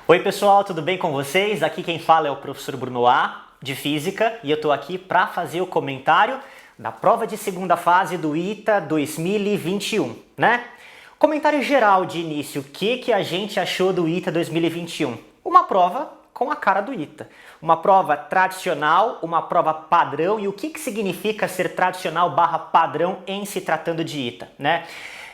Oi pessoal, tudo bem com vocês? Aqui quem fala é o professor Bruno A, de Física, e eu estou aqui para fazer o comentário da prova de segunda fase do ITA 2021, né? Comentário geral de início, o que a gente achou do ITA 2021? Uma prova com a cara do ITA. Uma prova tradicional, uma prova padrão, e o que significa ser tradicional barra padrão em se tratando de ITA, né?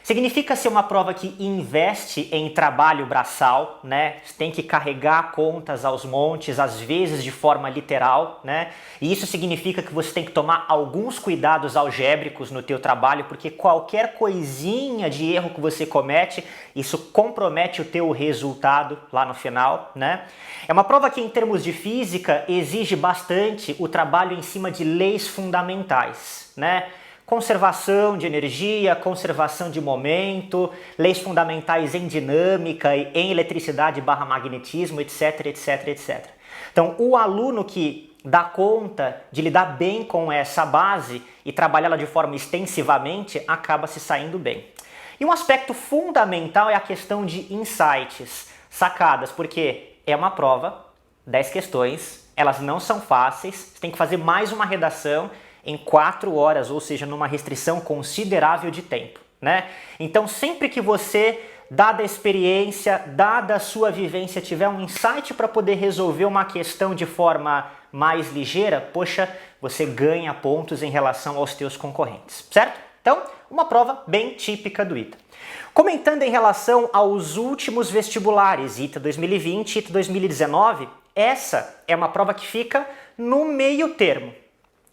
Significa ser uma prova que investe em trabalho braçal, né? Você tem que carregar contas aos montes, às vezes de forma literal, né? E isso significa que você tem que tomar alguns cuidados algébricos no teu trabalho, porque qualquer coisinha de erro que você comete, isso compromete o teu resultado lá no final, né? É uma prova que, em termos de física, exige bastante o trabalho em cima de leis fundamentais, né? Conservação de energia, conservação de momento, leis fundamentais em dinâmica, em eletricidade barra magnetismo, etc, etc, etc. Então, o aluno que dá conta de lidar bem com essa base e trabalhá-la de forma extensivamente, acaba se saindo bem. E um aspecto fundamental é a questão de insights, sacadas, porque é uma prova, 10 questões, elas não são fáceis, você tem que fazer mais uma redação em 4 horas, ou seja, numa restrição considerável de tempo, né? Então, sempre que você, dada a experiência, dada a sua vivência, tiver um insight para poder resolver uma questão de forma mais ligeira, poxa, você ganha pontos em relação aos teus concorrentes, certo? Então, uma prova bem típica do ITA. Comentando em relação aos últimos vestibulares, ITA 2020 e ITA 2019, essa é uma prova que fica no meio termo.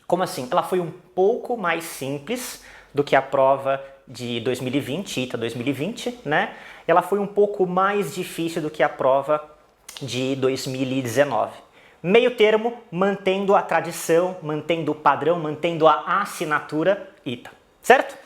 Como assim? Ela foi um pouco mais simples do que a prova de 2020, ITA 2020, né? Ela foi um pouco mais difícil do que a prova de 2019. Meio termo, mantendo a tradição, mantendo o padrão, mantendo a assinatura ITA, certo?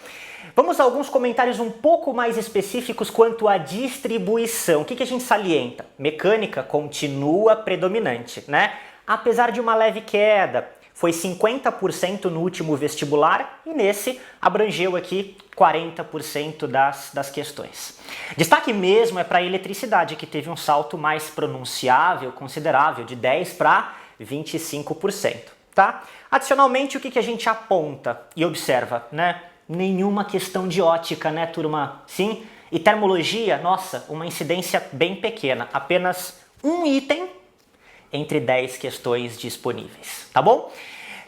Vamos a alguns comentários um pouco mais específicos quanto à distribuição. O que a gente salienta? Mecânica continua predominante, né? Apesar de uma leve queda, foi 50% no último vestibular e nesse abrangeu aqui 40% das questões. Destaque mesmo é para a eletricidade, que teve um salto mais pronunciável, considerável, de 10% para 25%. Tá? Adicionalmente, o que a gente aponta e observa, né? Nenhuma questão de ótica, né, turma? Sim? E termologia, nossa, uma incidência bem pequena, apenas um item entre 10 questões disponíveis, tá bom?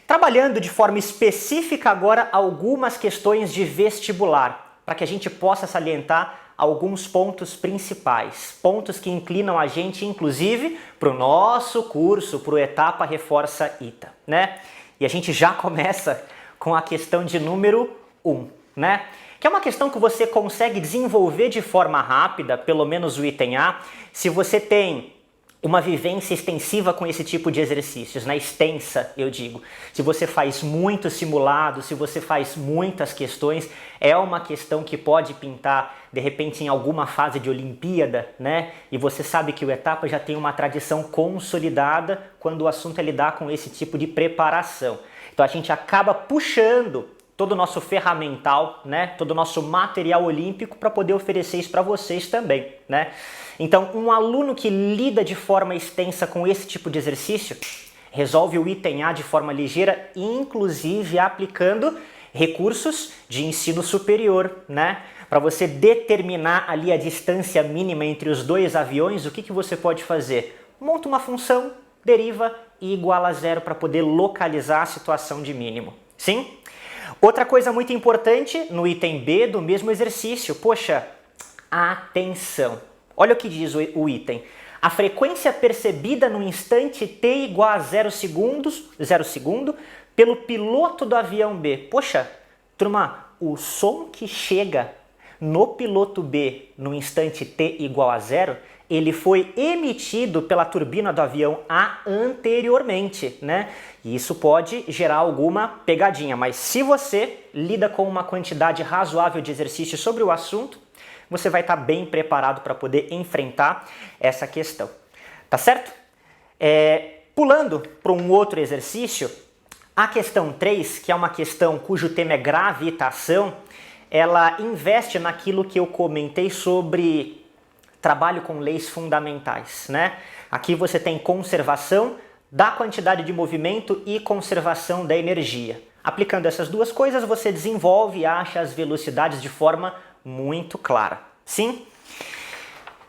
Trabalhando de forma específica agora algumas questões de vestibular, para que a gente possa salientar alguns pontos principais, pontos que inclinam a gente, inclusive, para o nosso curso, para o Etapa Reforça ITA, né? E a gente já começa com a questão de número 1, né? Que é uma questão que você consegue desenvolver de forma rápida, pelo menos o item A, se você tem uma vivência extensiva com esse tipo de exercícios, né? Extensa, eu digo. Se você faz muito simulado, se você faz muitas questões, é uma questão que pode pintar, de repente, em alguma fase de Olimpíada, né? E você sabe que o Etapa já tem uma tradição consolidada quando o assunto é lidar com esse tipo de preparação. Então a gente acaba puxando todo o nosso ferramental, né? Todo o nosso material olímpico para poder oferecer isso para vocês também, né? Então, um aluno que lida de forma extensa com esse tipo de exercício resolve o item A de forma ligeira, inclusive aplicando recursos de ensino superior, né? Para você determinar ali a distância mínima entre os dois aviões, o que você pode fazer? Monta uma função, deriva e iguala a zero para poder localizar a situação de mínimo. Sim? Outra coisa muito importante no item B do mesmo exercício, poxa, atenção. Olha o que diz o item. A frequência percebida no instante t igual a 0 segundo pelo piloto do avião B. Poxa, turma, o som que chega no piloto B no instante t igual a 0, ele foi emitido pela turbina do avião A anteriormente, né? E isso pode gerar alguma pegadinha, mas se você lida com uma quantidade razoável de exercícios sobre o assunto, você vai estar bem preparado para poder enfrentar essa questão. Tá certo? Pulando para um outro exercício, a questão 3, que é uma questão cujo tema é gravitação, ela investe naquilo que eu comentei sobre trabalho com leis fundamentais, né? Aqui você tem conservação da quantidade de movimento e conservação da energia. Aplicando essas duas coisas, você desenvolve e acha as velocidades de forma muito clara. Sim?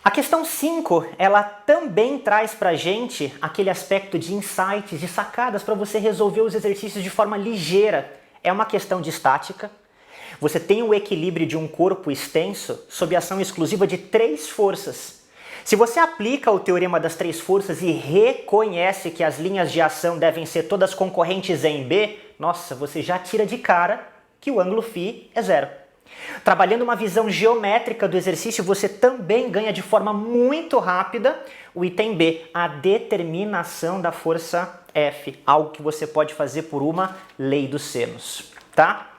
A questão 5, ela também traz pra gente aquele aspecto de insights, de sacadas para você resolver os exercícios de forma ligeira. É uma questão de estática. Você tem o equilíbrio de um corpo extenso sob ação exclusiva de 3 forças. Se você aplica o teorema das 3 forças e reconhece que as linhas de ação devem ser todas concorrentes em B, nossa, você já tira de cara que o ângulo φ é 0. Trabalhando uma visão geométrica do exercício, você também ganha de forma muito rápida o item B, a determinação da força F, algo que você pode fazer por uma lei dos senos, tá?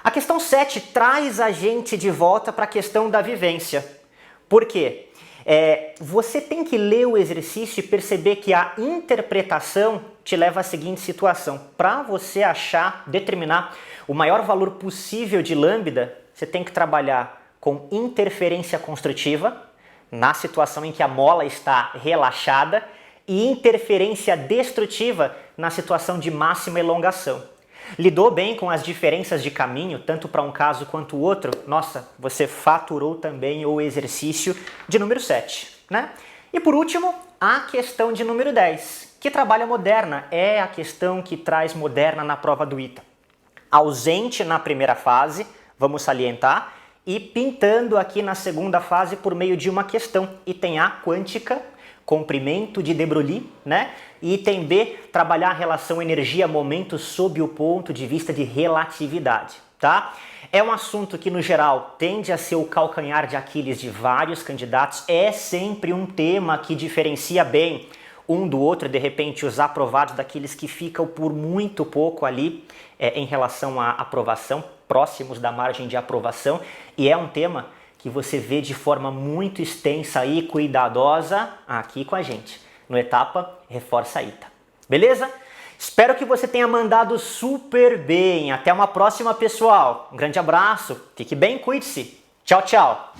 A questão 7 traz a gente de volta para a questão da vivência. Por quê? Você tem que ler o exercício e perceber que a interpretação te leva à seguinte situação. Para você determinar o maior valor possível de lambda, você tem que trabalhar com interferência construtiva, na situação em que a mola está relaxada, e interferência destrutiva na situação de máxima elongação. Lidou bem com as diferenças de caminho, tanto para um caso quanto o outro? Nossa, você faturou também o exercício de número 7, né? E por último, a questão de número 10, que trabalha moderna, é a questão que traz moderna na prova do ITA. Ausente na primeira fase, vamos salientar, e pintando aqui na segunda fase por meio de uma questão, item A, quântica, comprimento de de Broglie, né? E item B, trabalhar a relação energia-momento sob o ponto de vista de relatividade, tá? É um assunto que, no geral, tende a ser o calcanhar de Aquiles de vários candidatos, é sempre um tema que diferencia bem um do outro, de repente os aprovados daqueles que ficam por muito pouco ali em relação à aprovação, próximos da margem de aprovação, e é um tema que você vê de forma muito extensa e cuidadosa aqui com a gente, no Etapa Reforça ITA. Beleza? Espero que você tenha mandado super bem. Até uma próxima, pessoal. Um grande abraço, fique bem, cuide-se. Tchau, tchau.